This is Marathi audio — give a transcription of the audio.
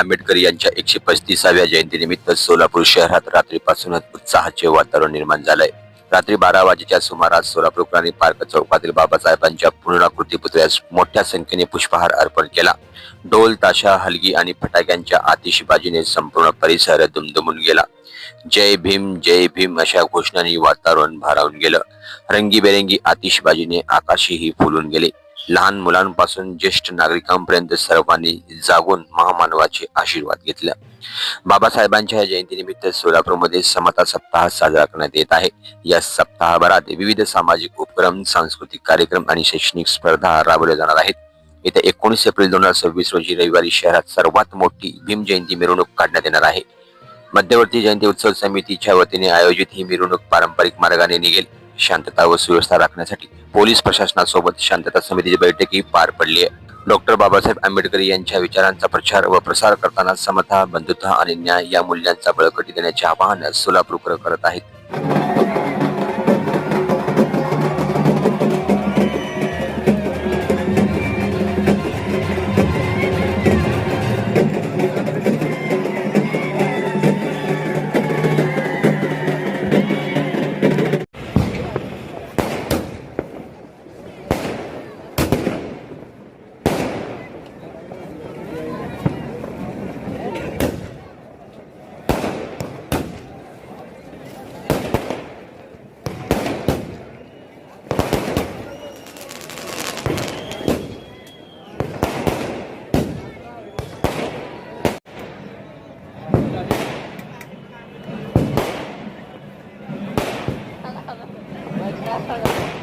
आंबेडकर यांच्या 135व्या जयंतीनिमित्त सोलापूर शहरात रात्रीपासूनच उत्साहाचे वातावरण निर्माण झालंय। रात्री 12 वाजेच्या सुमारास सोलापूर क्रांती पार्क चौकातील बाबासाहेबांच्या पूर्णाकृती पुतळ्यास मोठ्या संख्येने पुष्पहार अर्पण केला। ढोल ताशा हलगी आणि फटाक्यांच्या आतिषबाजीने संपूर्ण परिसर दुमदुमून गेला। जय भीम अशा घोषणांनी वातावरण भारावून गेलं। रंगीबेरंगी आतिषबाजीने आकाशही फुलून गेले। लहान मुलांपासून ज्येष्ठ नागरिकांपर्यंत सर्वांनी जागून महामानवाचे आशीर्वाद घेतले। बाबासाहेबांच्या जयंतीनिमित्त सोलापूरमध्ये समता सप्ताह साजरा करण्यात येत आहे। या सप्ताहभरात विविध सामाजिक उपक्रम, सांस्कृतिक कार्यक्रम आणि शैक्षणिक स्पर्धा राबवल्या जाणार आहेत। येत्या 19 एप्रिल 2026 रोजी रविवारी शहरात सर्वात मोठी भीम जयंती मिरवणूक काढण्यात येणार आहे। मध्यवर्ती जयंती उत्सव समितीच्या वतीने आयोजित ही मिरवणूक पारंपरिक मार्गाने निघेल। शांतता व सुव्यवस्था राखण्यासाठी पोलीस प्रशासनासोबत शांतता समितीची बैठकही पार पडली आहे। डॉक्टर बाबासाहेब आंबेडकर यांच्या विचारांचा प्रचार व प्रसार करताना समता, बंधुता आणि न्याय या मूल्यांचा बळकटी देण्याचे आवाहन सोलापूरकर करत आहेत। Halo.